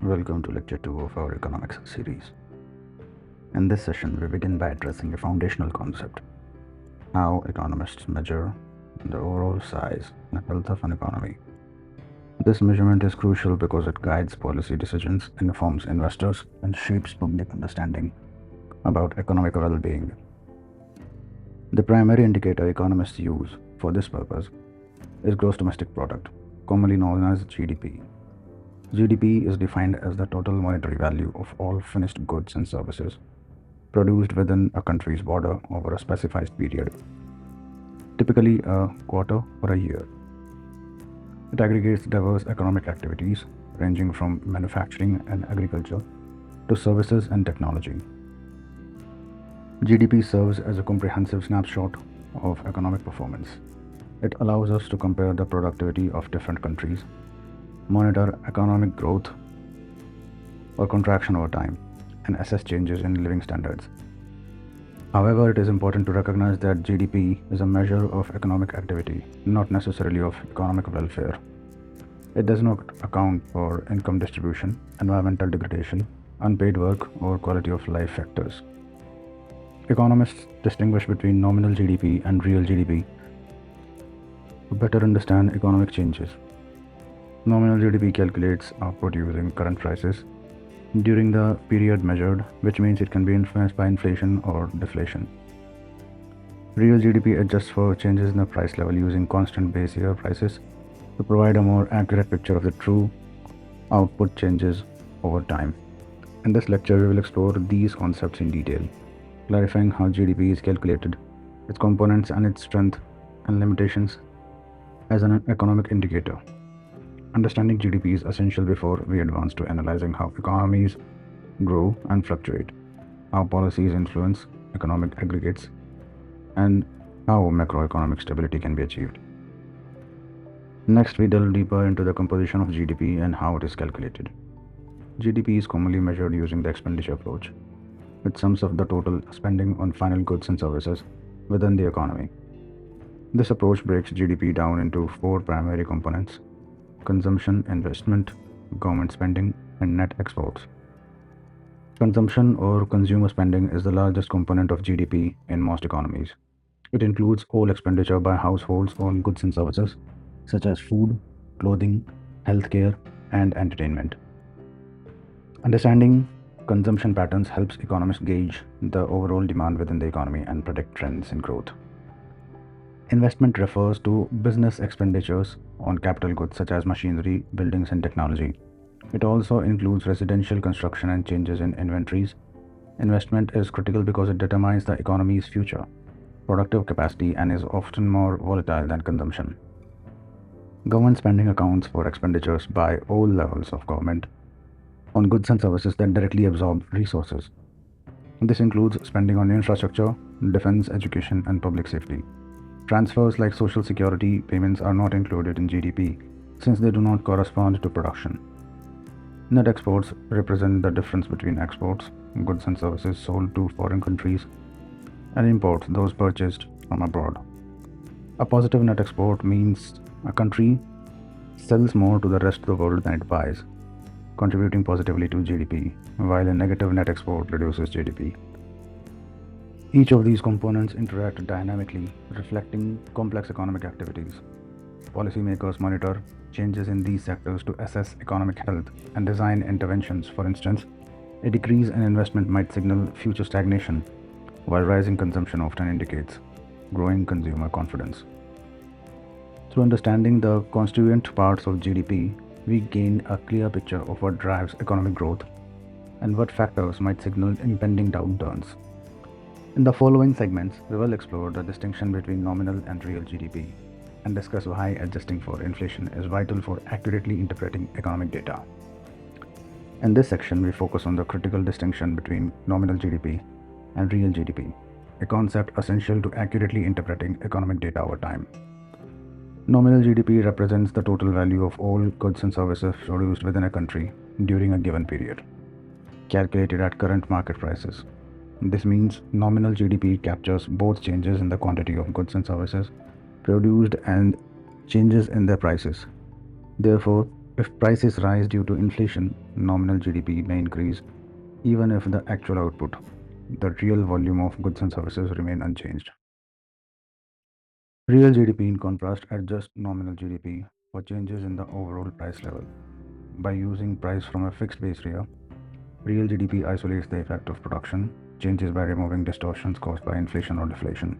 Welcome to Lecture 2 of our Economics series. In this session, we begin by addressing a foundational concept: how economists measure the overall size and health of an economy. This measurement is crucial because it guides policy decisions, informs investors, and shapes public understanding about economic well being. The primary indicator economists use for this purpose is gross domestic product, commonly known as GDP. GDP is defined as the total monetary value of all finished goods and services produced within a country's border over a specified period, typically a quarter or a year. It aggregates diverse economic activities ranging from manufacturing and agriculture to services and technology. GDP serves as a comprehensive snapshot of economic performance. It allows us to compare the productivity of different countries, monitor economic growth or contraction over time, and assess changes in living standards. However, it is important to recognize that GDP is a measure of economic activity, not necessarily of economic welfare. It does not account for income distribution, environmental degradation, unpaid work, or quality of life factors. Economists distinguish between nominal GDP and real GDP to better understand economic changes. Nominal GDP calculates output using current prices during the period measured, which means it can be influenced by inflation or deflation. Real GDP adjusts for changes in the price level using constant base year prices to provide a more accurate picture of the true output changes over time. In this lecture, we will explore these concepts in detail, clarifying how GDP is calculated, its components, and its strength and limitations as an economic indicator. Understanding GDP is essential before we advance to analyzing how economies grow and fluctuate, how policies influence economic aggregates, and how macroeconomic stability can be achieved. Next, we delve deeper into the composition of GDP and how it is calculated. GDP is commonly measured using the expenditure approach, which sums up the total spending on final goods and services within the economy. This approach breaks GDP down into four primary components: consumption, investment, government spending, and net exports. Consumption or consumer spending is the largest component of GDP in most economies. It includes all expenditure by households on goods and services such as food, clothing, healthcare, and entertainment. Understanding consumption patterns helps economists gauge the overall demand within the economy and predict trends in growth. Investment refers to business expenditures on capital goods such as machinery, buildings, and technology. It also includes residential construction and changes in inventories. Investment is critical because it determines the economy's future productive capacity and is often more volatile than consumption. Government spending accounts for expenditures by all levels of government on goods and services that directly absorb resources. This includes spending on infrastructure, defense, education, and public safety. Transfers like social security payments are not included in GDP since they do not correspond to production. Net exports represent the difference between exports, goods and services sold to foreign countries, and imports, those purchased from abroad. A positive net export means a country sells more to the rest of the world than it buys, contributing positively to GDP, while a negative net export reduces GDP. Each of these components interact dynamically, reflecting complex economic activities. Policymakers monitor changes in these sectors to assess economic health and design interventions. For instance, a decrease in investment might signal future stagnation, while rising consumption often indicates growing consumer confidence. Through understanding the constituent parts of GDP, we gain a clear picture of what drives economic growth and what factors might signal impending downturns. In the following segments, we will explore the distinction between nominal and real GDP and discuss why adjusting for inflation is vital for accurately interpreting economic data. In this section, we focus on the critical distinction between nominal GDP and real GDP, a concept essential to accurately interpreting economic data over time. Nominal GDP represents the total value of all goods and services produced within a country during a given period, calculated at current market prices. This means nominal GDP captures both changes in the quantity of goods and services produced and changes in their prices. Therefore, If prices rise due to inflation, nominal GDP may increase even if the actual output, the real volume of goods and services, remain unchanged. Real GDP, in contrast, adjusts nominal GDP for changes in the overall price level. By using price from a fixed base year, real GDP isolates the effect of production changes by removing distortions caused by inflation or deflation.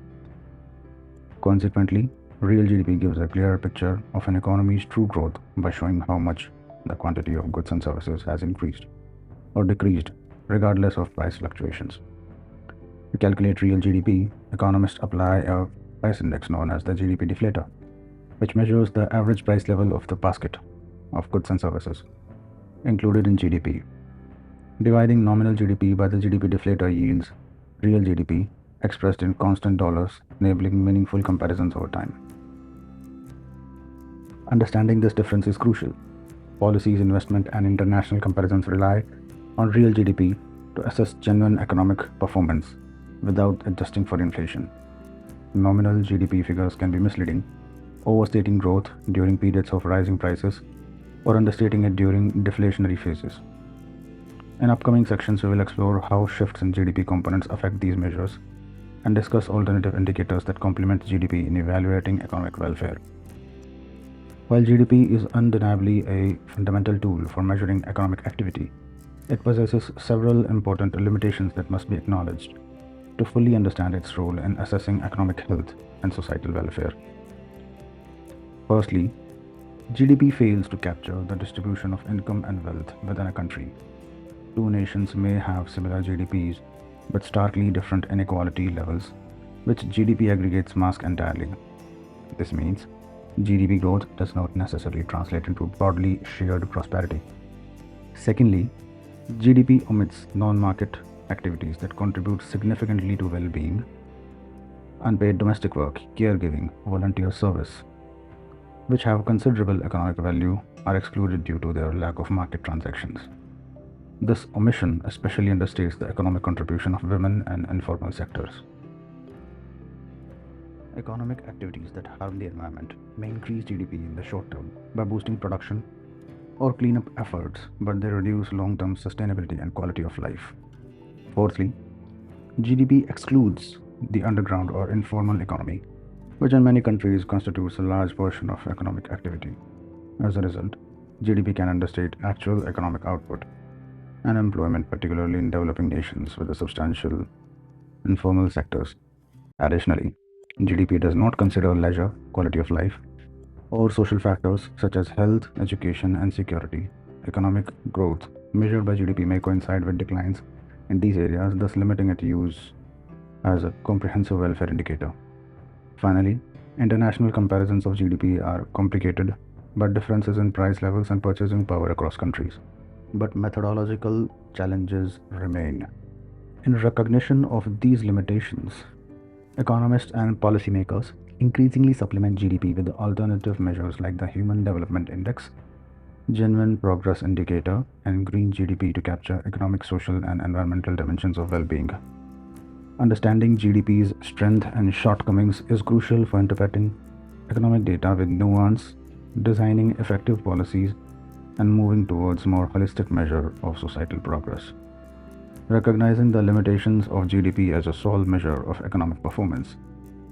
Consequently, real GDP gives a clearer picture of an economy's true growth by showing how much the quantity of goods and services has increased or decreased, regardless of price fluctuations. To calculate real GDP, economists apply a price index known as the GDP deflator, which measures the average price level of the basket of goods and services included in GDP. Dividing nominal GDP by the GDP deflator yields real GDP expressed in constant dollars, enabling meaningful comparisons over time. Understanding this difference is crucial. Policies, investment, and international comparisons rely on real GDP to assess genuine economic performance without adjusting for inflation. Nominal GDP figures can be misleading, overstating growth during periods of rising prices or understating it during deflationary phases. In upcoming sections, we will explore how shifts in GDP components affect these measures and discuss alternative indicators that complement GDP in evaluating economic welfare. While GDP is undeniably a fundamental tool for measuring economic activity, it possesses several important limitations that must be acknowledged to fully understand its role in assessing economic health and societal welfare. Firstly, GDP fails to capture the distribution of income and wealth within a country. Two nations may have similar GDPs but starkly different inequality levels, which GDP aggregates mask entirely. This means GDP growth does not necessarily translate into broadly shared prosperity. Secondly, GDP omits non-market activities that contribute significantly to well-being. Unpaid domestic work, caregiving, volunteer service, which have considerable economic value, are excluded due to their lack of market transactions. This omission especially understates the economic contribution of women and informal sectors. Economic activities that harm the environment may increase GDP in the short term by boosting production or cleanup efforts, but they reduce long-term sustainability and quality of life. Fourthly, GDP excludes the underground or informal economy, which in many countries constitutes a large portion of economic activity. As a result, GDP can understate actual economic output and employment, particularly in developing nations with a substantial informal sectors. Additionally, GDP does not consider leisure, quality of life, or social factors such as health, education, and security. Economic growth measured by GDP may coincide with declines in these areas, thus limiting its use as a comprehensive welfare indicator. Finally, international comparisons of GDP are complicated by differences in price levels and purchasing power across countries. But methodological challenges remain. In recognition of these limitations, economists and policymakers increasingly supplement GDP with alternative measures like the Human Development Index, Genuine Progress Indicator, and Green GDP to capture economic, social, and environmental dimensions of well-being. Understanding GDP's strength and shortcomings is crucial for interpreting economic data with nuance, designing effective policies, and moving towards more holistic measure of societal progress. Recognizing the limitations of GDP as a sole measure of economic performance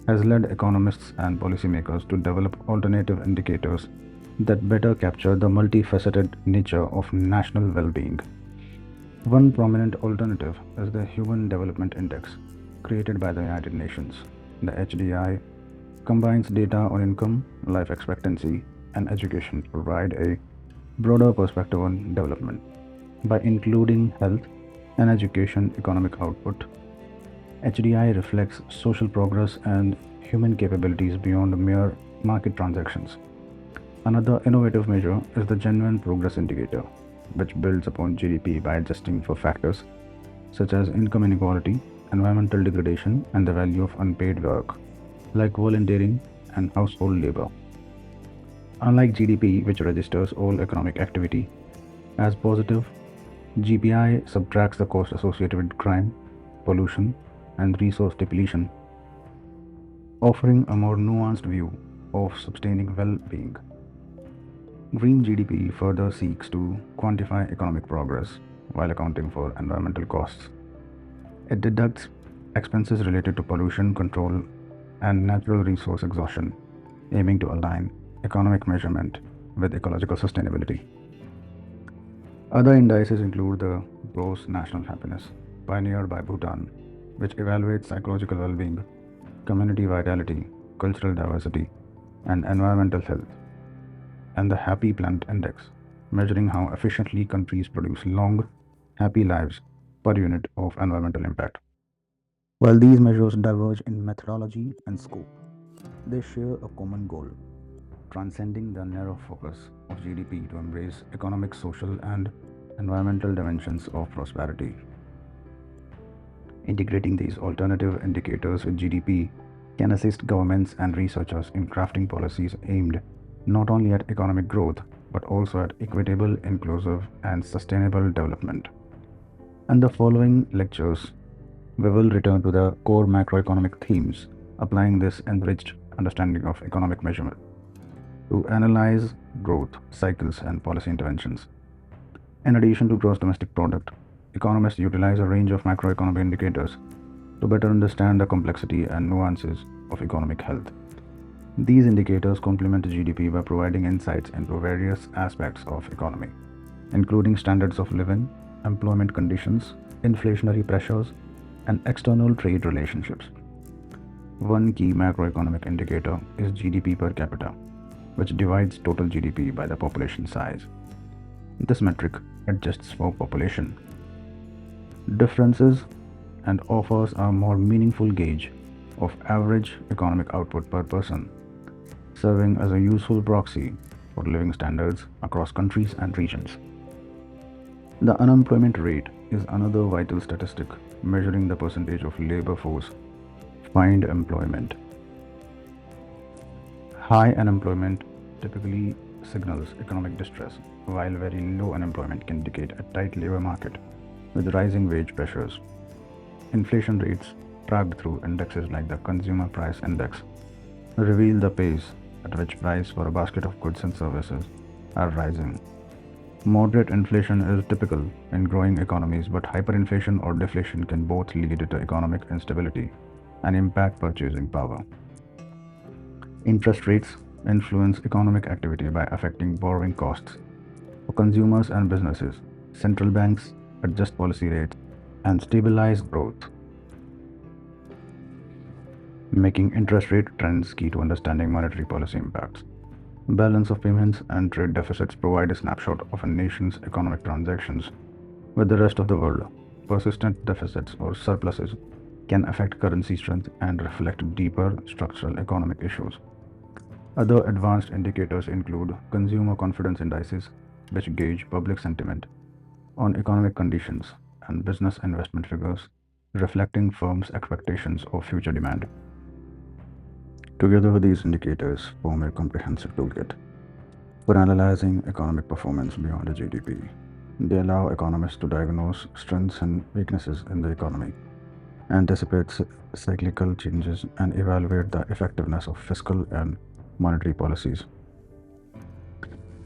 has led economists and policymakers to develop alternative indicators that better capture the multifaceted nature of national well-being. One prominent alternative is the Human Development Index, created by the United Nations. The HDI combines data on income, life expectancy, and education to provide a broader perspective on development. By including health and education economic output, HDI reflects social progress and human capabilities beyond mere market transactions. Another innovative measure is the Genuine Progress Indicator, which builds upon GDP by adjusting for factors such as income inequality, environmental degradation, and the value of unpaid work, like volunteering and household labor. Unlike GDP, which registers all economic activity as positive, GPI subtracts the cost associated with crime, pollution, and resource depletion, offering a more nuanced view of sustaining well-being. Green GDP further seeks to quantify economic progress while accounting for environmental costs. It deducts expenses related to pollution control and natural resource exhaustion, aiming to align economic measurement with ecological sustainability. Other indices include the Gross National Happiness, pioneered by Bhutan, which evaluates psychological well being, community vitality, cultural diversity, and environmental health, and the Happy Planet Index, measuring how efficiently countries produce long, happy lives per unit of environmental impact. While these measures diverge in methodology and scope, they share a common goal: transcending the narrow focus of GDP to embrace economic, social, and environmental dimensions of prosperity. Integrating these alternative indicators with GDP can assist governments and researchers in crafting policies aimed not only at economic growth but also at equitable, inclusive, and sustainable development. In the following lectures, we will return to the core macroeconomic themes, applying this enriched understanding of economic measurement to analyze growth cycles and policy interventions. In addition to gross domestic product, economists utilize a range of macroeconomic indicators to better understand the complexity and nuances of economic health. These indicators complement GDP by providing insights into various aspects of economy, including standards of living, employment conditions, inflationary pressures, and external trade relationships. One key macroeconomic indicator is GDP per capita, which divides total GDP by the population size. This metric adjusts for population differences and offers a more meaningful gauge of average economic output per person, serving as a useful proxy for living standards across countries and regions. The unemployment rate is another vital statistic measuring the percentage of labor force find employment. High unemployment typically signals economic distress, while very low unemployment can indicate a tight labor market with rising wage pressures. Inflation rates, tracked through indexes like the Consumer Price Index, reveal the pace at which prices for a basket of goods and services are rising. Moderate inflation is typical in growing economies, but hyperinflation or deflation can both lead to economic instability and impact purchasing power. Interest rates influence economic activity by affecting borrowing costs. For consumers and businesses, central banks adjust policy rates and stabilize growth, making interest rate trends key to understanding monetary policy impacts. Balance of payments and trade deficits provide a snapshot of a nation's economic transactions with the rest of the world. Persistent deficits or surpluses can affect currency strength and reflect deeper structural economic issues. Other advanced indicators include consumer confidence indices, which gauge public sentiment on economic conditions, and business investment figures, reflecting firms' expectations of future demand. Together, these indicators form a comprehensive toolkit for analyzing economic performance beyond the GDP. They allow economists to diagnose strengths and weaknesses in the economy, anticipate cyclical changes, and evaluate the effectiveness of fiscal and monetary policies.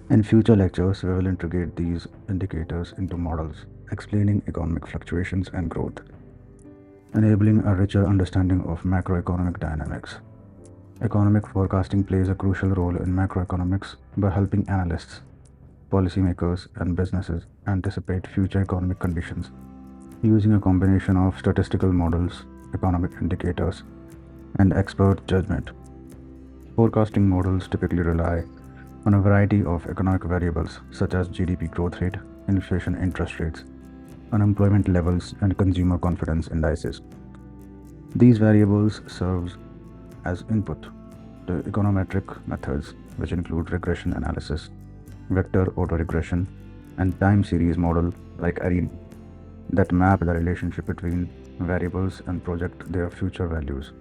In future lectures, we will integrate these indicators into models explaining economic fluctuations and growth, enabling a richer understanding of macroeconomic dynamics. Economic forecasting plays a crucial role in macroeconomics by helping analysts, policymakers, and businesses anticipate future economic conditions using a combination of statistical models, economic indicators, and expert judgment. Forecasting models typically rely on a variety of economic variables such as GDP growth rate, inflation interest rates, unemployment levels, and consumer confidence indices. These variables serve as input to econometric methods, which include regression analysis, vector autoregression, and time series model like ARIMA that map the relationship between variables and project their future values.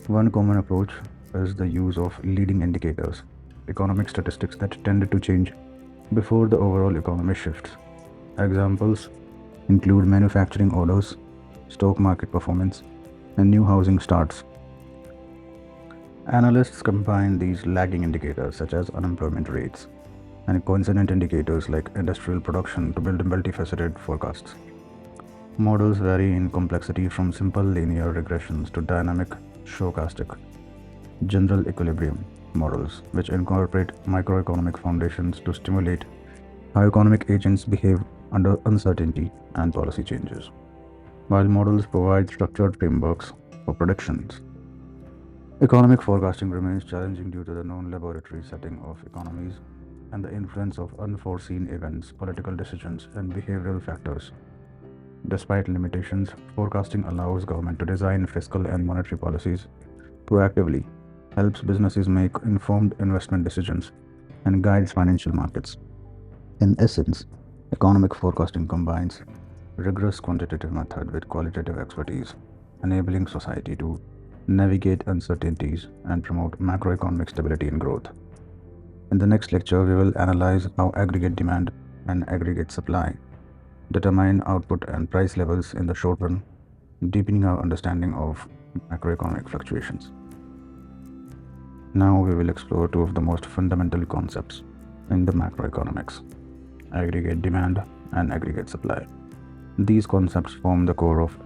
One common approach is the use of leading indicators, economic statistics that tend to change before the overall economy shifts. Examples include manufacturing orders, stock market performance, and new housing starts. Analysts combine these lagging indicators such as unemployment rates, and coincident indicators like industrial production to build multifaceted forecasts. Models vary in complexity from simple linear regressions to dynamic stochastic general equilibrium models, which incorporate microeconomic foundations to stimulate how economic agents behave under uncertainty and policy changes. While models provide structured frameworks for predictions, economic forecasting remains challenging due to the known laboratory setting of economies and the influence of unforeseen events, political decisions, and behavioral factors. Despite limitations, forecasting allows government to design fiscal and monetary policies proactively, helps businesses make informed investment decisions, and guides financial markets. In essence, economic forecasting combines rigorous quantitative method with qualitative expertise, enabling society to navigate uncertainties and promote macroeconomic stability and growth. In the next lecture, we will analyze how aggregate demand and aggregate supply determine output and price levels in the short run, deepening our understanding of macroeconomic fluctuations. Now we will explore two of the most fundamental concepts in the macroeconomics: aggregate demand and aggregate supply. These concepts form the core of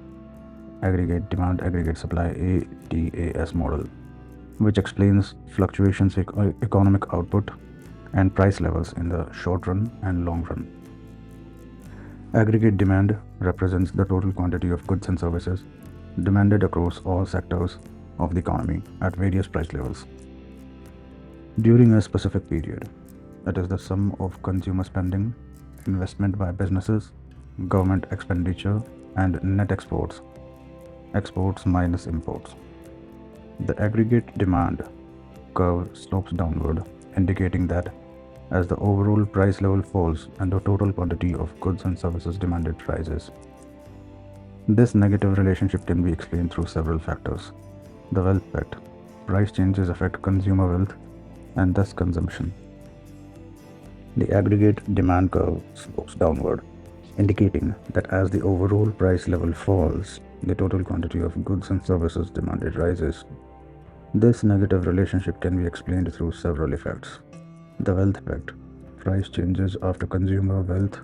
aggregate demand aggregate supply ADAS model, which explains fluctuations in economic output and price levels in the short run and long run. Aggregate demand represents the total quantity of goods and services demanded across all sectors of the economy at various price levels during a specific period. It is the sum of consumer spending, investment by businesses, government expenditure, and net exports minus imports. The aggregate demand curve slopes downward, indicating that as the overall price level falls and the total quantity of goods and services demanded rises. This negative relationship can be explained through several factors. The wealth effect. Price changes affect consumer wealth and thus consumption. The aggregate demand curve slopes downward, indicating that as the overall price level falls, the total quantity of goods and services demanded rises. This negative relationship can be explained through several effects. The wealth effect. Price changes after consumer wealth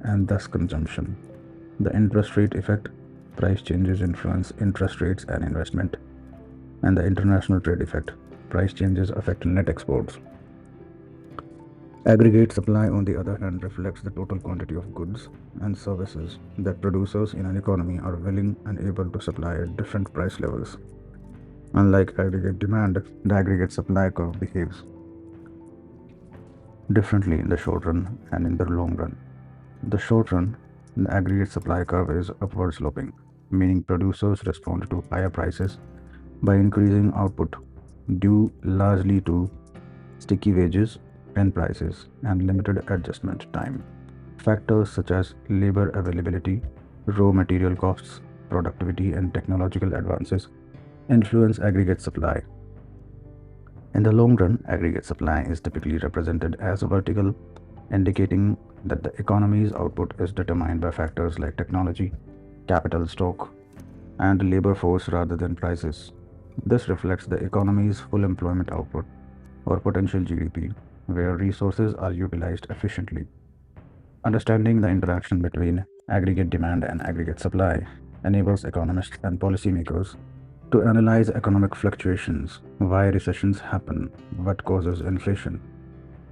and thus consumption. The interest rate effect. Price changes influence interest rates and investment. And the international trade effect. Price changes affect net exports. Aggregate supply, on the other hand, reflects the total quantity of goods and services that producers in an economy are willing and able to supply at different price levels. Unlike aggregate demand, the aggregate supply curve behaves differently in the short run and in the long run. In the short run, the aggregate supply curve is upward sloping, meaning producers respond to higher prices by increasing output due largely to sticky wages and prices and limited adjustment time. Factors such as labor availability, raw material costs, productivity, and technological advances influence aggregate supply. In the long run, aggregate supply is typically represented as vertical, indicating that the economy's output is determined by factors like technology, capital stock, and labor force rather than prices. This reflects the economy's full employment output, or potential GDP, where resources are utilized efficiently. Understanding the interaction between aggregate demand and aggregate supply enables economists and policymakers to analyze economic fluctuations, why recessions happen, what causes inflation,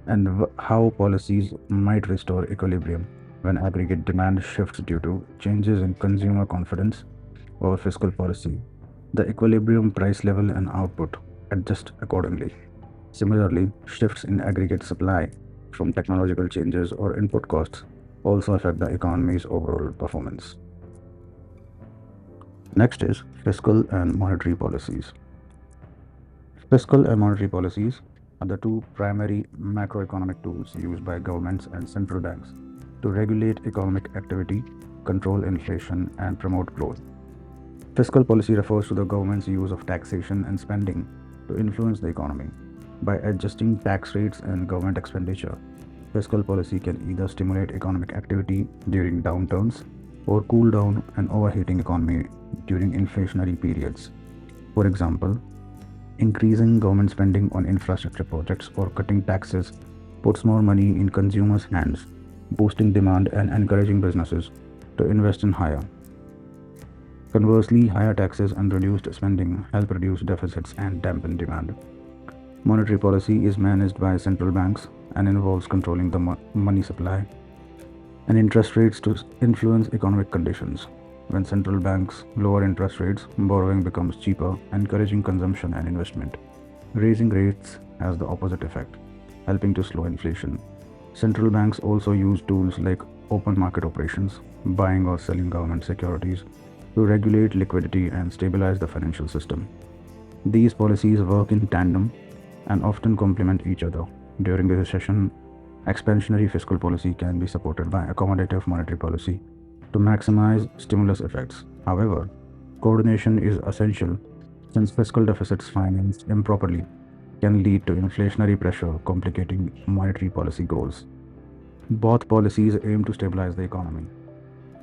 and how policies might restore equilibrium when aggregate demand shifts due to changes in consumer confidence or fiscal policy. The equilibrium price level and output adjust accordingly. Similarly, shifts in aggregate supply from technological changes or input costs also affect the economy's overall performance. Next is fiscal and monetary policies. Fiscal and monetary policies are the two primary macroeconomic tools used by governments and central banks to regulate economic activity, control inflation, and promote growth. Fiscal policy refers to the government's use of taxation and spending to influence the economy. By adjusting tax rates and government expenditure, fiscal policy can either stimulate economic activity during downturns or cool down an overheating economy during inflationary periods. For example, increasing government spending on infrastructure projects or cutting taxes puts more money in consumers' hands, boosting demand and encouraging businesses to invest in higher. Conversely, higher taxes and reduced spending help reduce deficits and dampen demand. Monetary policy is managed by central banks and involves controlling the money supply and interest rates to influence economic conditions. When central banks lower interest rates, borrowing becomes cheaper, encouraging consumption and investment. Raising rates has the opposite effect, helping to slow inflation. Central banks also use tools like open market operations, buying or selling government securities, to regulate liquidity and stabilize the financial system. These policies work in tandem and often complement each other. During the recession, expansionary fiscal policy can be supported by accommodative monetary policy to maximize stimulus effects. However, coordination is essential since fiscal deficits financed improperly can lead to inflationary pressure, complicating monetary policy goals. Both policies aim to stabilize the economy,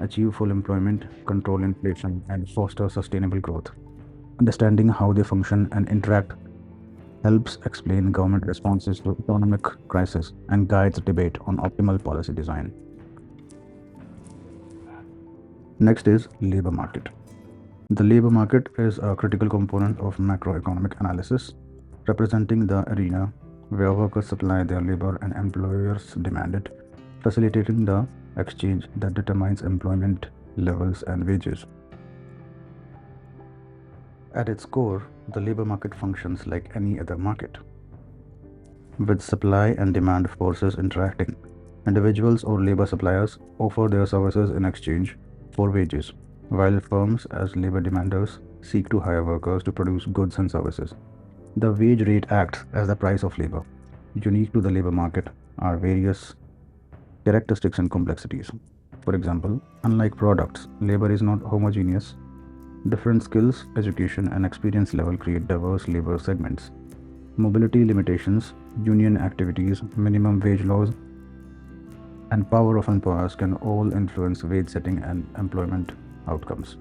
achieve full employment, control inflation, and foster sustainable growth. Understanding how they function and interact helps explain government responses to economic crisis and guides debate on optimal policy design. Next is labor market. The labor market is a critical component of macroeconomic analysis, representing the arena where workers supply their labor and employers demand it, facilitating the exchange that determines employment levels and wages. At its core, the labor market functions like any other market, with supply and demand forces interacting. Individuals or labor suppliers offer their services in exchange for wages, while firms, as labor demanders, seek to hire workers to produce goods and services. The wage rate acts as the price of labor. Unique to the labor market are various characteristics and complexities. For example, unlike products, labor is not homogeneous. Different skills, education, and experience level create diverse labor segments. Mobility limitations, union activities, minimum wage laws, and power of employers can all influence wage setting and employment outcomes.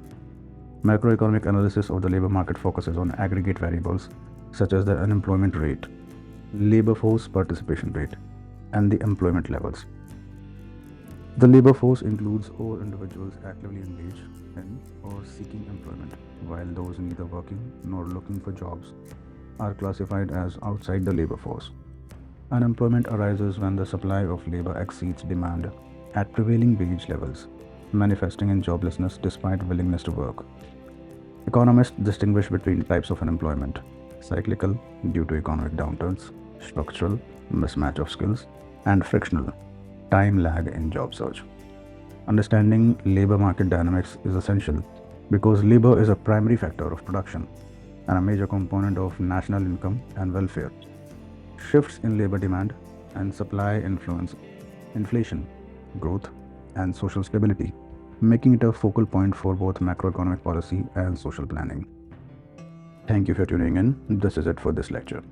Macroeconomic analysis of the labor market focuses on aggregate variables such as the unemployment rate, labor force participation rate, and the employment levels. The labor force includes all individuals actively engaged in or seeking employment, while those neither working nor looking for jobs are classified as outside the labor force. Unemployment arises when the supply of labor exceeds demand at prevailing wage levels, manifesting in joblessness despite willingness to work. Economists distinguish between types of unemployment: cyclical, due to economic downturns; structural, mismatch of skills; and frictional, time lag in job search. Understanding labor market dynamics is essential because labor is a primary factor of production and a major component of national income and welfare. Shifts in labor demand and supply influence inflation, growth, and social stability, making it a focal point for both macroeconomic policy and social planning. Thank you for tuning in. This is it for this lecture.